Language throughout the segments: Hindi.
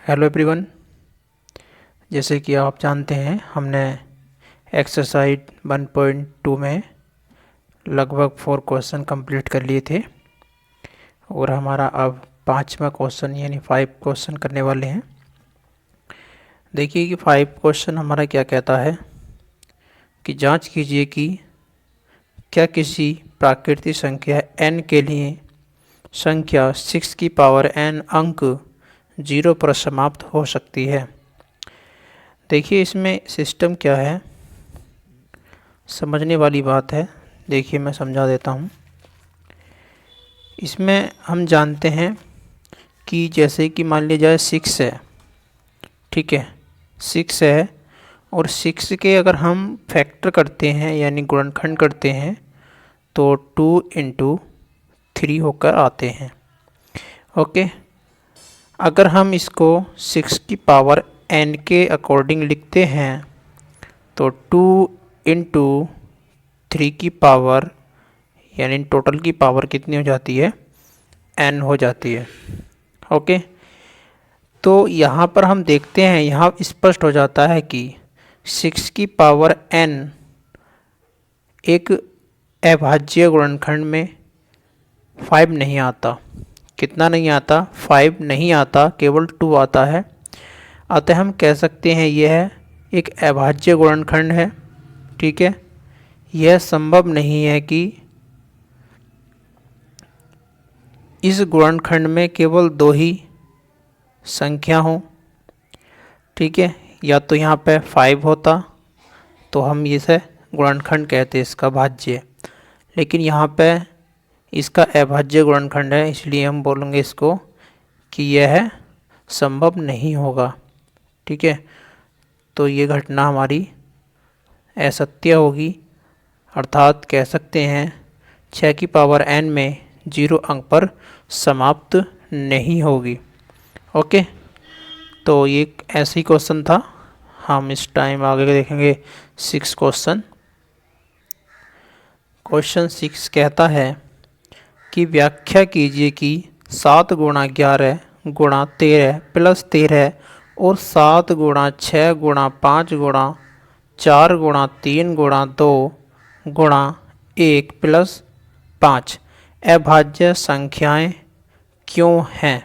Hello everyone. जैसे कि आप जानते हैं हमने एक्सरसाइज 1.2 में लगभग 4 क्वेश्चन कंप्लीट कर लिए थे और हमारा अब 5वां क्वेश्चन यानी 5 क्वेश्चन करने वाले हैं। देखिए कि 5 क्वेश्चन हमारा क्या कहता है कि जांच कीजिए कि क्या किसी प्राकृतिक संख्या n के लिए संख्या 6 की पावर n अंक 0 पर समाप्त हो सकती है। देखिए इसमें सिस्टम क्या है, समझने वाली बात है। देखिए मैं समझा देता हूँ। इसमें हम जानते हैं कि जैसे कि मान लिया जाए 6 है, ठीक है, 6 है और 6 के अगर हम फैक्टर करते हैं यानी गुणनखंड करते हैं तो 2 × 3 होकर आते हैं। ओके, अगर हम इसको 6 की पावर n के अकॉर्डिंग लिखते हैं तो 2 × 3 की पावर यानी टोटल की पावर कितनी हो जाती है, n हो जाती है। ओके, तो यहाँ पर हम देखते हैं, यहाँ स्पष्ट हो जाता है कि 6 की पावर n एक अभाज्य गुणनखंड में 5 नहीं आता। कितना नहीं आता? 5 नहीं आता, केवल 2 आता है। अतः हम कह सकते हैं यह एक अभाज्य गुणनखंड है। ठीक है, यह संभव नहीं है कि इस गुणनखंड में केवल 2 ही संख्या हो। ठीक है, या तो यहाँ पे 5 होता तो हम इसे गुणनखंड कहते इसका भाज्य, लेकिन यहाँ पे इसका अभाज्य गुणनखंड है, इसलिए हम बोलेंगे इसको कि यह संभव नहीं होगा। ठीक है, तो ये घटना हमारी असत्य होगी, अर्थात कह सकते हैं 6 की पावर n में 0 अंक पर समाप्त नहीं होगी। ओके, तो ये ऐसे ही क्वेश्चन था। हम इस टाइम आगे देखेंगे 6 क्वेश्चन। क्वेश्चन 6 कहता है कि व्याख्या कीजिए कि 7 × 11 × 13 + 13 और 7 × 6 × 5 × 4 × 3 × 2 × 1 + 5 अभाज्य संख्याएं क्यों हैं।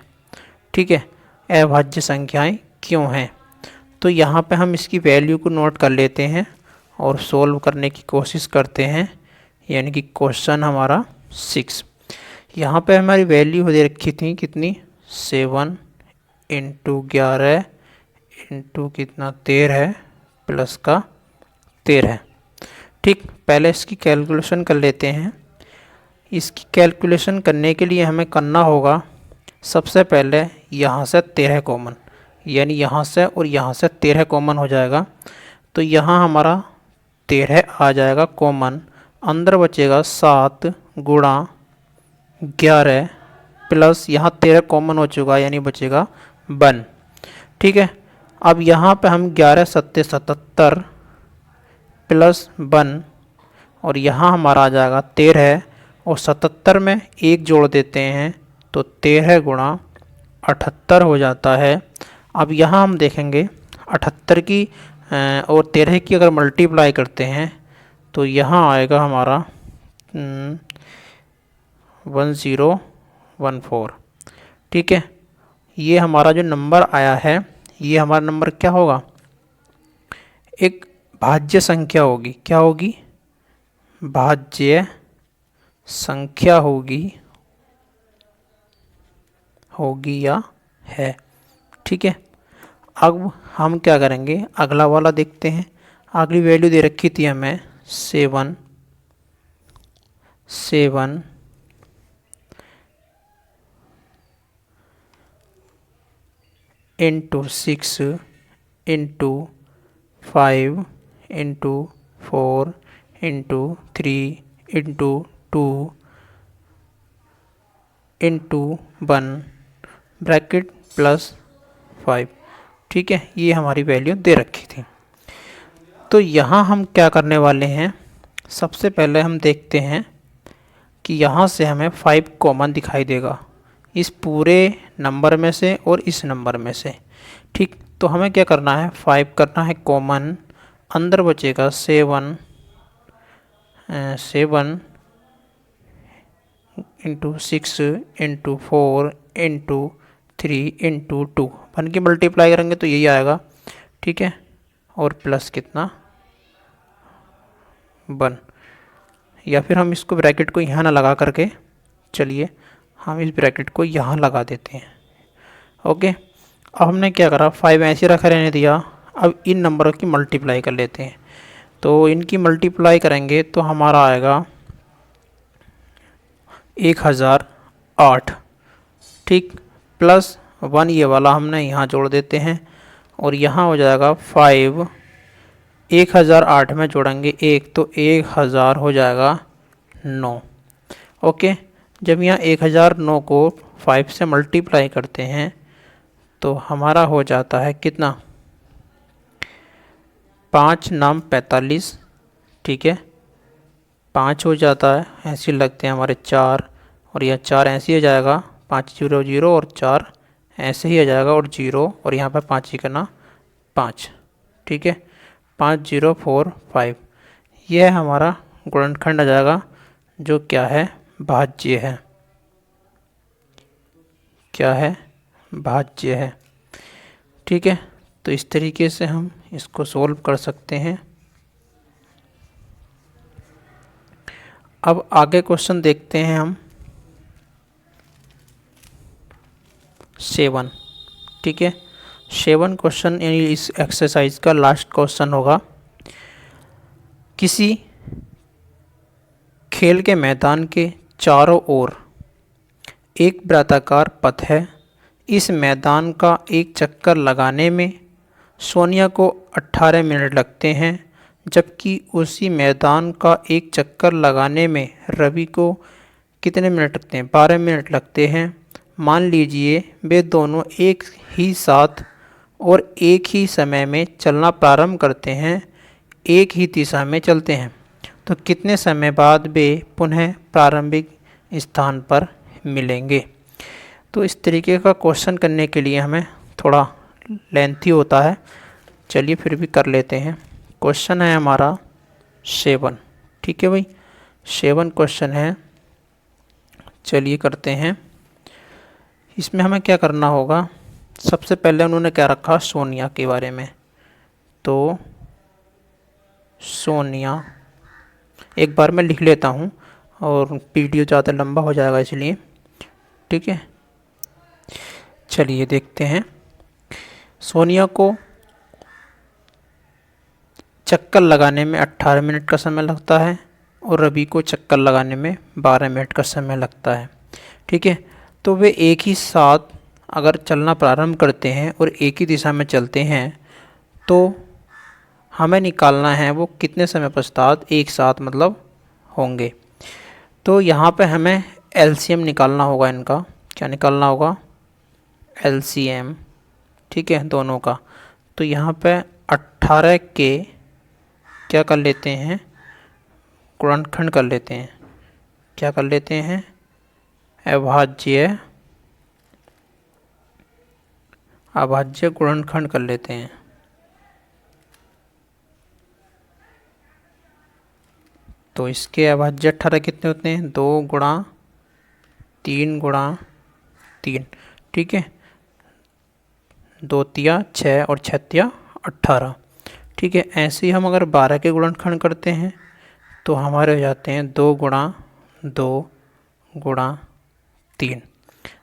ठीक है, अभाज्य संख्याएं क्यों हैं। तो यहाँ पे हम इसकी वैल्यू को नोट कर लेते हैं और सोल्व करने की कोशिश करते हैं, यानी कि क्वेश्चन हमारा 6। यहाँ पे हमारी वैल्यू दे रखी थी कितनी, 7 × 11 × कितना 13 प्लस का 13। ठीक, पहले इसकी कैलकुलेशन कर लेते हैं। इसकी कैलकुलेशन करने के लिए हमें करना होगा, सबसे पहले यहाँ से 13 कॉमन, यानी यहाँ से और यहाँ से 13 कॉमन हो जाएगा, तो यहाँ हमारा 13 आ जाएगा कॉमन। अंदर बचेगा 7 × 11 प्लस यहाँ 13 कॉमन हो चुका यानी बचेगा 1। ठीक है, अब यहाँ पे हम 11 × 7 = 77 प्लस 1 और यहाँ हमारा आ जाएगा 13 और 77 में 1 जोड़ देते हैं तो 13 × 78 हो जाता है। अब यहाँ हम देखेंगे 78 की और 13 की अगर मल्टीप्लाई करते हैं तो यहाँ आएगा हमारा 1014। ठीक है, ये हमारा जो नंबर आया है, ये हमारा नंबर क्या होगा, एक भाज्य संख्या होगी। क्या होगी? भाज्य संख्या होगी या है। ठीक है, अब हम क्या करेंगे, अगला वाला देखते हैं। अगली वैल्यू दे रखी थी हमें 7 × 6 × 5 × 4 × 3 × 2 × 1 ब्रैकेट प्लस 5। ठीक है, ये हमारी वैल्यू दे रखी थी। तो यहाँ हम क्या करने वाले हैं, सबसे पहले हम देखते हैं कि यहाँ से हमें 5 कॉमन दिखाई देगा इस पूरे नंबर में से और इस नंबर में से। ठीक, तो हमें क्या करना है, 5 करना है कॉमन, अंदर बचेगा 7 इंटू 6 इंटू 4 इंटू 3 इंटू 2, 1 की मल्टीप्लाई करेंगे तो यही आएगा। ठीक है, और प्लस कितना 1, या फिर हम इसको ब्रैकेट को यहाँ ना लगा करके, चलिए हम इस ब्रैकेट को यहाँ लगा देते हैं। ओके, अब हमने क्या करा, 5 ऐसे रखा रहने दिया। अब इन नंबरों की मल्टीप्लाई कर लेते हैं, तो इनकी मल्टीप्लाई करेंगे तो हमारा आएगा 1008। ठीक, प्लस 1 ये वाला हमने यहाँ जोड़ देते हैं, और यहाँ हो जाएगा 5, 1008 में जोड़ेंगे 1 तो 1000 हो जाएगा 9। ओके, जब यहाँ 1009 को 5 से मल्टीप्लाई करते हैं तो हमारा हो जाता है कितना, 5 नाम 45। ठीक है, 5 हो जाता है, ऐसे लगते हैं हमारे 4, और यह 4 ऐसे ही आ जाएगा, 5 0 0 और 4 ऐसे ही आ जाएगा, और 0 और यहाँ पर 5 ही करना 5। ठीक है, 5 0 4 5, यह हमारा गुणनखंड आ जाएगा, जो क्या है, भाज्य है। क्या है, भाज्य है। ठीक है, तो इस तरीके से हम इसको सोल्व कर सकते हैं। अब आगे क्वेश्चन देखते हैं हम 7। ठीक है, 7 क्वेश्चन यानी इस एक्सरसाइज का लास्ट क्वेश्चन होगा। किसी खेल के मैदान के चारों ओर एक वृत्ताकार पथ है। इस मैदान का एक चक्कर लगाने में सोनिया को 18 मिनट लगते हैं, जबकि उसी मैदान का एक चक्कर लगाने में रवि को कितने मिनट लगते हैं, 12 मिनट लगते हैं। मान लीजिए वे दोनों एक ही साथ और एक ही समय में चलना प्रारंभ करते हैं, एक ही दिशा में चलते हैं, तो कितने समय बाद वे पुनः प्रारंभिक स्थान पर मिलेंगे। तो इस तरीके का क्वेश्चन करने के लिए हमें थोड़ा लेंथी होता है, चलिए फिर भी कर लेते हैं। क्वेश्चन है हमारा 7। ठीक है भाई, 7 क्वेश्चन है, चलिए करते हैं। इसमें हमें क्या करना होगा, सबसे पहले उन्होंने क्या रखा, सोनिया के बारे में। तो सोनिया एक बार मैं लिख लेता हूँ, और वीडियो ज़्यादा लंबा हो जाएगा इसलिए। ठीक है, चलिए देखते हैं। सोनिया को चक्कर लगाने में 18 मिनट का समय लगता है, और रवि को चक्कर लगाने में 12 मिनट का समय लगता है। ठीक है, तो वे एक ही साथ अगर चलना प्रारंभ करते हैं और एक ही दिशा में चलते हैं, तो हमें निकालना है वो कितने समय पश्चात एक साथ मतलब होंगे। तो यहाँ पे हमें एलसीएम निकालना होगा इनका। क्या निकालना होगा, एलसीएम। ठीक है, दोनों का। तो यहाँ पे 18 के क्या कर लेते हैं, गुणनखंड कर लेते हैं। क्या कर लेते हैं, अभाज्य गुणनखंड कर लेते हैं। तो इसके अभाज्य 18 कितने होते हैं, 2 गुणा 3 गुणा 3। ठीक है, 2 तिया 6 और 6 तिया 18। ठीक है, ऐसे ही हम अगर 12 के गुणनखंड करते हैं तो हमारे हो जाते हैं 2 गुणा 2 गुणा 3।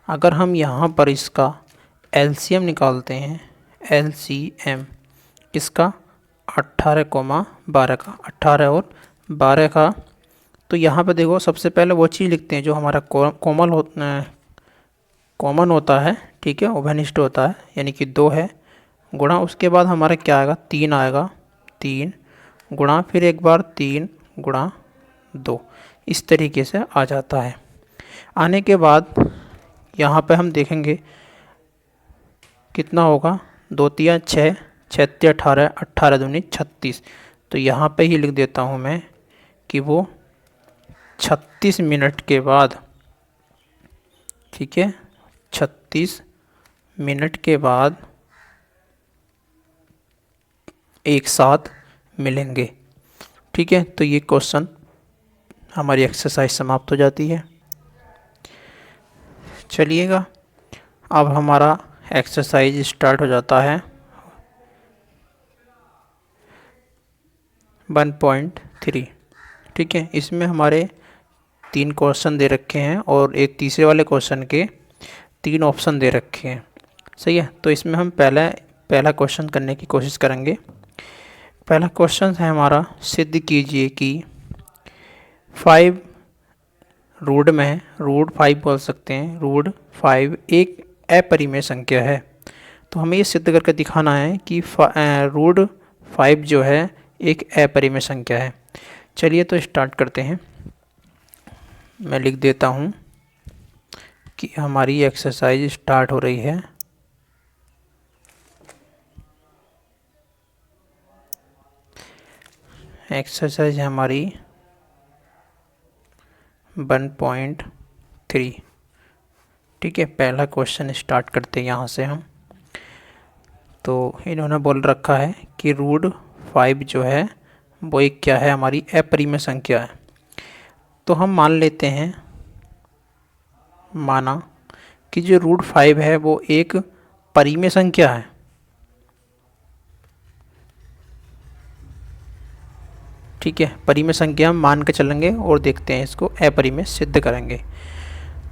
अगर हम यहाँ पर इसका एलसीएम निकालते हैं, एलसीएम किसका, 18,12 का, 18 और 12 का, तो यहाँ पे देखो सबसे पहले वो चीज़ लिखते हैं जो हमारा कॉमन होता है। ठीक है, उभयनिष्ठ होता है, यानी कि 2 है, गुणा उसके बाद हमारा क्या आएगा, 3 आएगा, 3 गुणा फिर एक बार 3 गुणा 2, इस तरीके से आ जाता है। आने के बाद यहाँ पे हम देखेंगे कितना होगा, 2 तिया 6, 6 तिया 18, 18 दूनी 36। तो यहाँ पे ही लिख देता हूँ मैं कि वो 36 मिनट के बाद, ठीक है, 36 मिनट के बाद एक साथ मिलेंगे। ठीक है, तो ये क्वेश्चन हमारी एक्सरसाइज समाप्त हो जाती है। चलिएगा, अब हमारा एक्सरसाइज स्टार्ट हो जाता है 1.3। ठीक है, इसमें हमारे 3 क्वेश्चन दे रखे हैं और एक तीसरे वाले क्वेश्चन के 3 ऑप्शन दे रखे हैं। सही है, तो इसमें हम पहला क्वेश्चन करने की कोशिश करेंगे। पहला क्वेश्चन है हमारा, सिद्ध कीजिए कि 5 रूट में रूट 5 बोल सकते हैं, रूट 5 एक अपरिमेय संख्या है। तो हमें ये सिद्ध करके दिखाना है कि रूट 5 जो है एक अपरिमेय संख्या है। चलिए तो स्टार्ट करते हैं। मैं लिख देता हूँ कि हमारी एक्सरसाइज स्टार्ट हो रही है। एक्सरसाइज हमारी 1.3। ठीक है, पहला क्वेश्चन स्टार्ट करते हैं यहाँ से हम। तो इन्होंने बोल रखा है कि रूट 5 जो है वो एक क्या है, हमारी अपरिमेय संख्या है। तो हम मान लेते हैं, माना कि जो रूट 5 है वो एक परिमेय संख्या है। ठीक है, परिमेय संख्या हम मान के चलेंगे और देखते हैं इसको अपरिमेय सिद्ध करेंगे।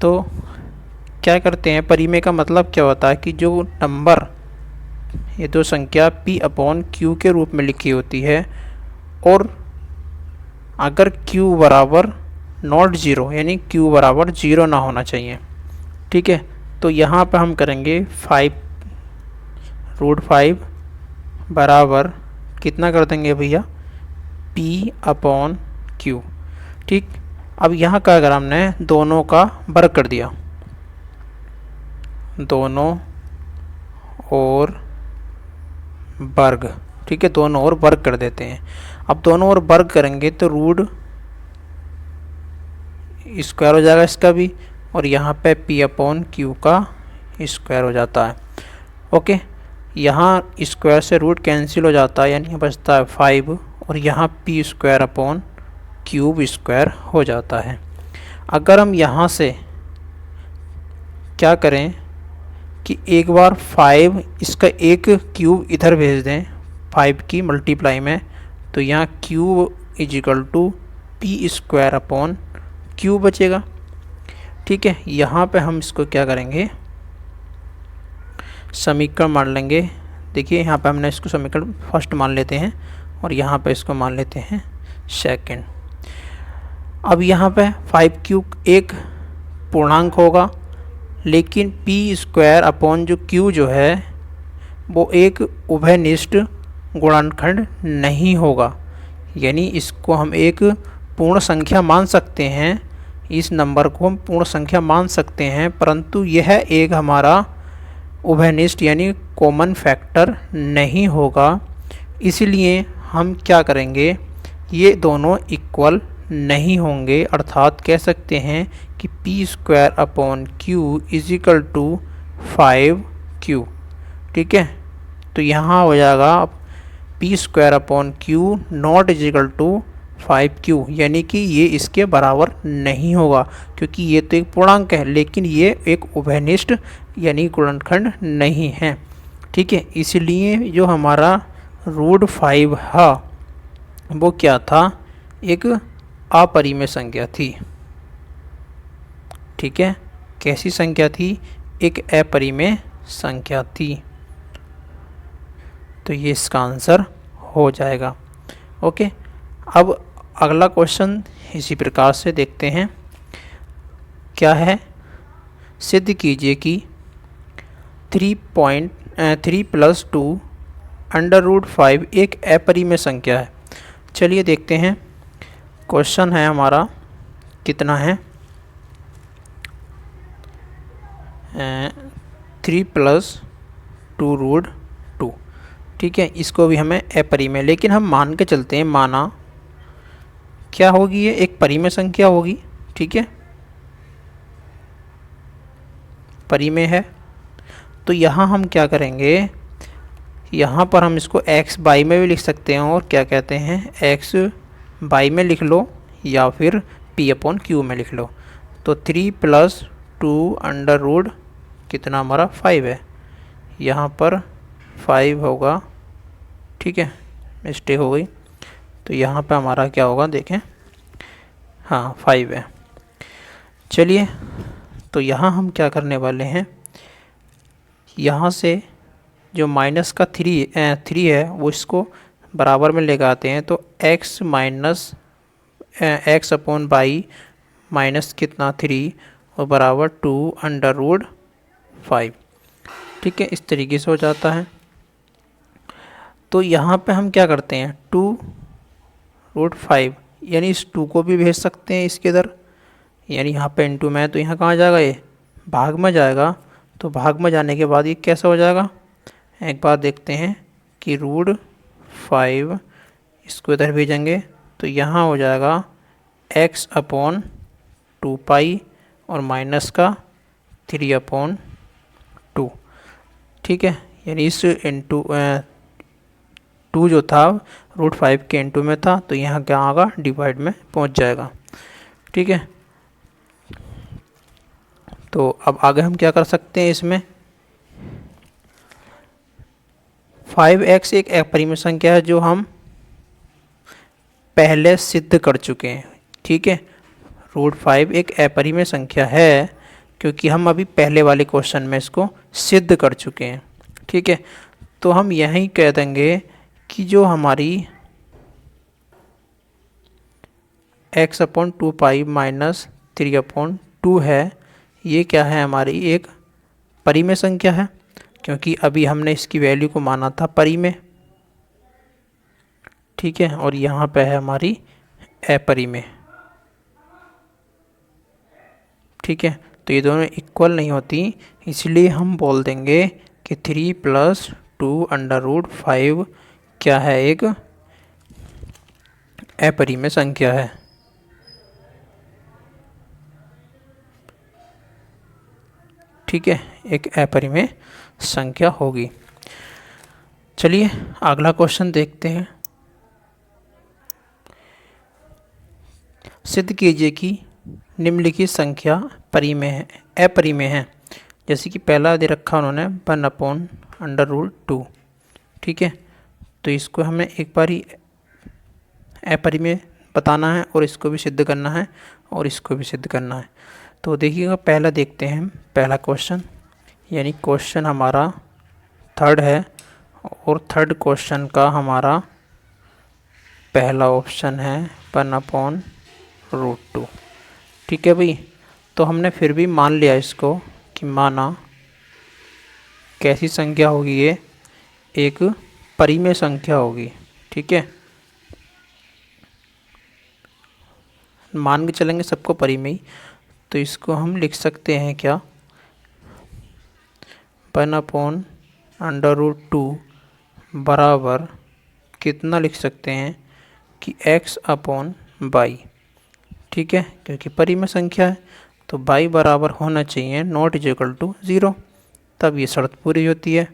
तो क्या करते हैं, परिमेय का मतलब क्या होता है कि जो नंबर, ये दो संख्या p/q के रूप में लिखी होती है और अगर q बराबर नॉट ज़ीरो यानी q बराबर ज़ीरो ना होना चाहिए। ठीक है, तो यहाँ पे हम करेंगे रूट 5 बराबर कितना कर देंगे भैया, p/q। ठीक, अब यहाँ क्या करा हमने, दोनों का वर्ग कर दिया, दोनों और वर्ग। ठीक है, दोनों और वर्ग कर देते हैं। अब दोनों और वर्ग करेंगे तो रूट स्क्वायर हो जाएगा इसका भी, और यहाँ पे p/q का स्क्वायर हो जाता है। ओके, यहाँ स्क्वायर से रूट कैंसिल हो जाता है, यानी बचता है 5 और यहाँ p² स्क्वायर हो जाता है। अगर हम यहाँ से क्या करें कि एक बार 5 इसका एक क्यूब इधर भेज दें 5 की मल्टीप्लाई में, तो यहाँ q = p² बचेगा। ठीक है, यहाँ पे हम इसको क्या करेंगे, समीकरण मान लेंगे। देखिए यहाँ पे हमने इसको समीकरण फर्स्ट मान लेते हैं और यहाँ पे इसको मान लेते हैं सेकंड। अब यहाँ पे 5q एक पूर्णांक होगा, लेकिन p² जो q जो है वो एक उभयनिष्ठ गुणनखंड नहीं होगा, यानी इसको हम एक पूर्ण संख्या मान सकते हैं, इस नंबर को हम पूर्ण संख्या मान सकते हैं, परंतु यह एक हमारा उभयनिष्ठ यानी कॉमन फैक्टर नहीं होगा। इसलिए हम क्या करेंगे, ये दोनों इक्वल नहीं होंगे, अर्थात कह सकते हैं कि p² = 5q। ठीक है, तो यहाँ हो जाएगा p² नॉट = 5q, यानी कि ये इसके बराबर नहीं होगा, क्योंकि ये तो एक पूर्णांक है लेकिन ये एक उभयनिष्ठ यानी गुणनखंड नहीं है। ठीक है, इसलिए जो हमारा रूट 5 है वो क्या था, एक अपरिमेय संख्या थी। ठीक है, कैसी संख्या थी, एक अपरिमेय संख्या थी। तो ये इसका आंसर हो जाएगा। ओके, अब अगला क्वेश्चन इसी प्रकार से देखते हैं। क्या है, सिद्ध कीजिए कि 3 + 2 √5 एक अपरिमेय संख्या है। चलिए देखते हैं, क्वेश्चन है हमारा कितना है, 3 + 2√2। ठीक है, इसको भी हमें अपरिमेय, लेकिन हम मान के चलते हैं, माना क्या होगी, ये एक परिमेय संख्या होगी। ठीक है, परिमेय है, तो यहाँ हम क्या करेंगे, यहाँ पर हम इसको एक्स बाई में भी लिख सकते हैं और क्या कहते हैं एक्स बाई में लिख लो या फिर पी अपॉन क्यू में लिख लो। तो 3 + 2 अंडर रूट कितना हमारा 5 है, यहाँ पर 5 होगा, ठीक है, मिस्टेक हो गई। तो यहाँ पे हमारा क्या होगा देखें, हाँ 5 है। चलिए, तो यहाँ हम क्या करने वाले हैं, यहाँ से जो माइनस का 3 है वो इसको बराबर में लेकर आते हैं। तो x minus x upon by minus कितना 3 और बराबर 2 अंडर रूट 5, ठीक है, इस तरीके से हो जाता है। तो यहाँ पे हम क्या करते हैं 2 रूट 5, यानी इस 2 को भी भेज सकते हैं इसके इधर, यानी यहाँ पे इनटू में है तो यहाँ कहाँ जाएगा, ये भाग में जाएगा। तो भाग में जाने के बाद ये कैसा हो जाएगा, एक बार देखते हैं कि रूट 5 इसको इधर भेजेंगे तो यहाँ हो जाएगा x अपॉन 2 पाई और माइनस का 3 अपॉन 2, ठीक है, यानी इस इंटू 2 जो था रूट 5 के इंटू में था तो यहाँ क्या आएगा, डिवाइड में पहुँच जाएगा, ठीक है। तो अब आगे हम क्या कर सकते हैं, इसमें 5x एक अपरिमेय संख्या है जो हम पहले सिद्ध कर चुके हैं, ठीक है। रूट 5 एक अपरिमेय संख्या है क्योंकि हम अभी पहले वाले क्वेश्चन में इसको सिद्ध कर चुके हैं, ठीक है। तो हम यहीं कह देंगे कि जो हमारी x upon 2 pi minus 3 upon 2 है, ये क्या है, हमारी एक परिमेय संख्या है क्योंकि अभी हमने इसकी वैल्यू को माना था परिमेय, ठीक है। और यहाँ पे है हमारी अपरिमेय, ठीक है। तो ये दोनों इक्वल नहीं होती, इसलिए हम बोल देंगे कि 3 + 2 अंडर रूट 5 क्या है, एक अपरिमेय संख्या है, ठीक है, एक अपरिमेय संख्या होगी। चलिए अगला क्वेश्चन देखते हैं। सिद्ध कीजिए कि निम्नलिखित संख्या परिमेय है, अपरिमेय है। जैसे कि पहला दे रखा उन्होंने 1 अपॉन अंडर रूट 2, ठीक है। तो इसको हमें एक बार ही अपरिमेय बताना है और इसको भी सिद्ध करना है और इसको भी सिद्ध करना है। तो देखिएगा, पहला देखते हैं, पहला क्वेश्चन, यानी क्वेश्चन हमारा 3rd है और 3rd क्वेश्चन का हमारा पहला ऑप्शन है 1 अपॉन रूट 2, ठीक है भाई। तो हमने फिर भी मान लिया इसको कि माना कैसी संख्या होगी, ये एक परिमेय संख्या होगी, ठीक है। मान के चलेंगे सबको परिमेय, तो इसको हम लिख सकते हैं क्या, 1 अपॉन अंडर रूट 2 बराबर कितना लिख सकते हैं कि x अपॉन बाई, ठीक है, क्योंकि परिमेय संख्या है तो बाई बराबर होना चाहिए नॉट इज इक्वल टू 0, तब ये शर्त पूरी होती है।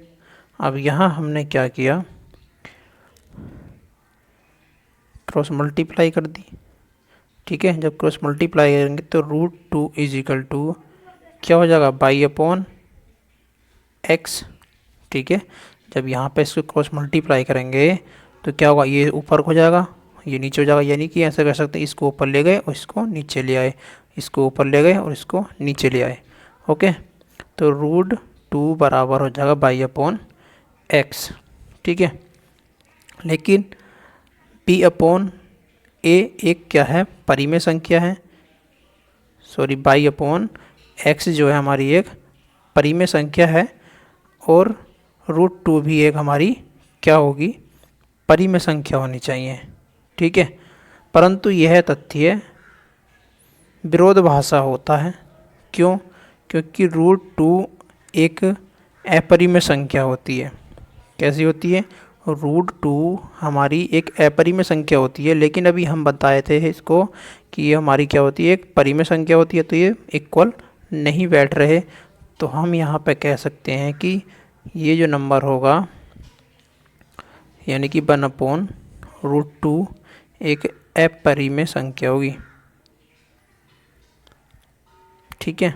अब यहाँ हमने क्या किया, क्रॉस मल्टीप्लाई कर दी, ठीक है। जब क्रॉस मल्टीप्लाई करेंगे तो रूट 2 इज इक्वल टू क्या हो जाएगा, बाई अपॉन x, ठीक है। जब यहाँ पे इसको क्रॉस मल्टीप्लाई करेंगे तो क्या होगा, ये ऊपर हो जाएगा, ये नीचे हो जाएगा, यानी कि ऐसा कर सकते हैं, इसको ऊपर ले गए और इसको नीचे ले आए, इसको ऊपर ले गए और इसको नीचे ले आए, ओके। तो रूट 2 बराबर हो जाएगा बाई अपॉन x, ठीक है। लेकिन p अपॉन a एक क्या है, परिमेय संख्या है, सॉरी बाई अपॉन x जो है हमारी एक परिमेय संख्या है और रूट 2 भी एक हमारी क्या होगी, परिमेय संख्या होनी चाहिए, ठीक है। परंतु यह तथ्य विरोधाभासी होता है, क्यों, क्योंकि रूट 2 एक अपरिमेय संख्या होती है। कैसी होती है, रूट 2 हमारी एक अपरिमेय संख्या होती है, लेकिन अभी हम बताए थे इसको कि ये हमारी क्या होती है, एक परिमेय संख्या होती है, तो ये इक्वल नहीं बैठ रहे। तो हम यहाँ पे कह सकते हैं कि ये जो नंबर होगा यानी कि 1/√2 एक अपरिमेय संख्या होगी। ठीक है।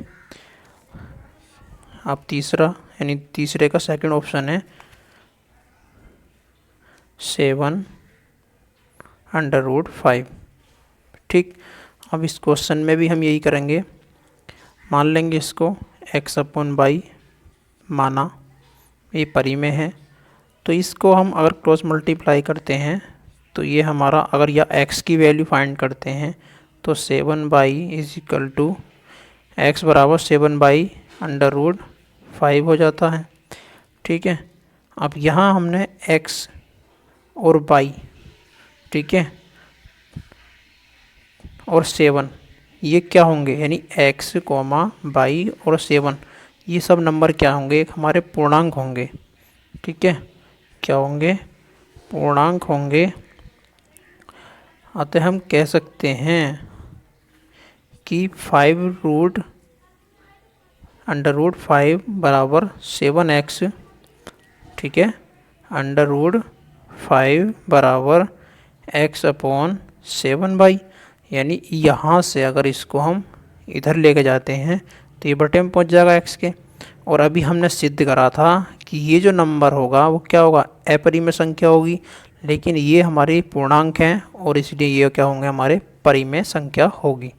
अब तीसरा यानी तीसरे का सेकंड ऑप्शन है 7/5। ठीक। अब इस क्वेश्चन में भी हम यही करेंगे, मान लेंगे इसको x/y माना, ये परिमेय है। तो इसको हम अगर क्रॉस मल्टीप्लाई करते हैं तो ये हमारा, अगर या x की वैल्यू फाइंड करते हैं तो 7y = x बराबर 7/√5 हो जाता है। ठीक है। अब यहाँ हमने x और y, ठीक है, और 7 ये क्या होंगे, यानी x, y और 7 ये सब नंबर क्या होंगे, एक हमारे पूर्णांक होंगे। ठीक है। क्या होंगे, पूर्णांक होंगे। अतः हम कह सकते हैं कि 5√5 बराबर 7x। ठीक है। √5 बराबर x/7y, यानी यहाँ से अगर इसको हम इधर लेके जाते हैं तो ये बटे में पहुँच जाएगा x के। और अभी हमने सिद्ध करा था कि ये जो नंबर होगा वो क्या होगा, अपरिमेय संख्या होगी, लेकिन ये हमारे पूर्णांक हैं और इसलिए ये क्या होंगे, हमारे परिमेय संख्या होगी।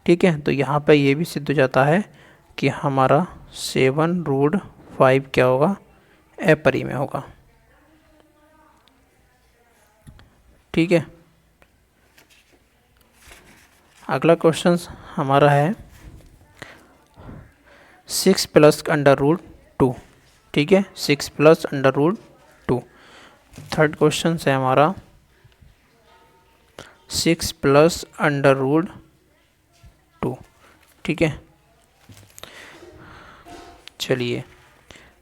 ठीक है। तो यहाँ पे ये भी सिद्ध हो जाता है कि हमारा 7√5 क्या होगा, अपरिमेय होगा। ठीक है। अगला क्वेश्चन हमारा है 6 + √2। ठीक है, 6 + √2। थर्ड क्वेश्चन है हमारा 6 + √2। ठीक है। चलिए,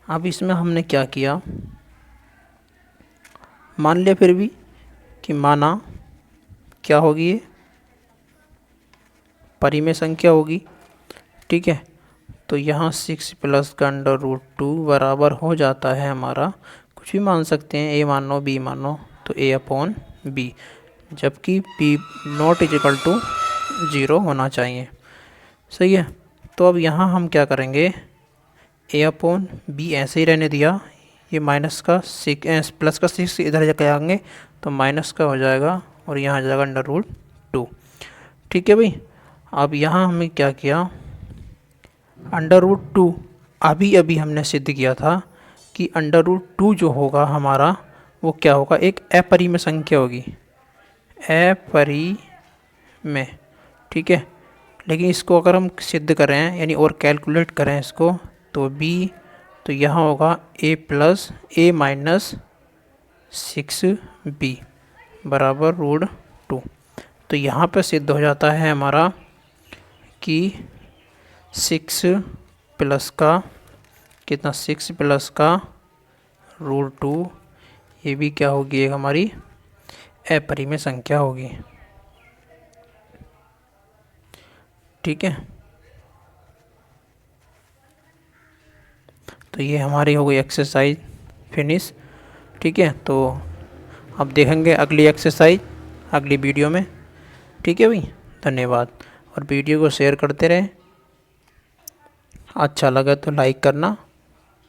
अब इसमें हमने क्या किया, मान लिया फिर भी कि माना क्या होगी, ये परिमेय संख्या होगी। ठीक है। तो यहाँ 6 + √2 बराबर हो जाता है हमारा, कुछ भी मान सकते हैं, a मान लो, b मान लो, तो a/b, जबकि p ≠ 0 होना चाहिए। सही है। तो अब यहाँ हम क्या करेंगे, a/b ऐसे ही रहने दिया, ये माइनस का 6 प्लस का 6 इधर जाके आएंगे तो माइनस का हो जाएगा और यहाँ आ जाएगा √2। ठीक है भाई। अब यहाँ हमें क्या किया, √2 अभी हमने सिद्ध किया था कि √2 जो होगा हमारा वो क्या होगा, एक अपरिमेय संख्या होगी, अपरिमेय। ठीक है। लेकिन इसको अगर हम सिद्ध करें यानी और कैलकुलेट करें इसको तो तो यहाँ होगा a + a - 6b बराबर √2। तो यहाँ पे सिद्ध हो जाता है हमारा कि 6 + का कितना, 6 + का √2, ये भी क्या होगी, एक हमारी अपरिमेय संख्या होगी। ठीक है। तो ये हमारी हो गई एक्सरसाइज फिनिश। ठीक है। तो अब देखेंगे अगली एक्सरसाइज अगली वीडियो में। ठीक है भाई, धन्यवाद। और वीडियो को शेयर करते रहें, अच्छा लगा तो लाइक करना।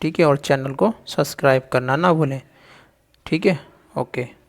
ठीक है। और चैनल को सब्सक्राइब करना ना भूलें। ठीक है। ओके।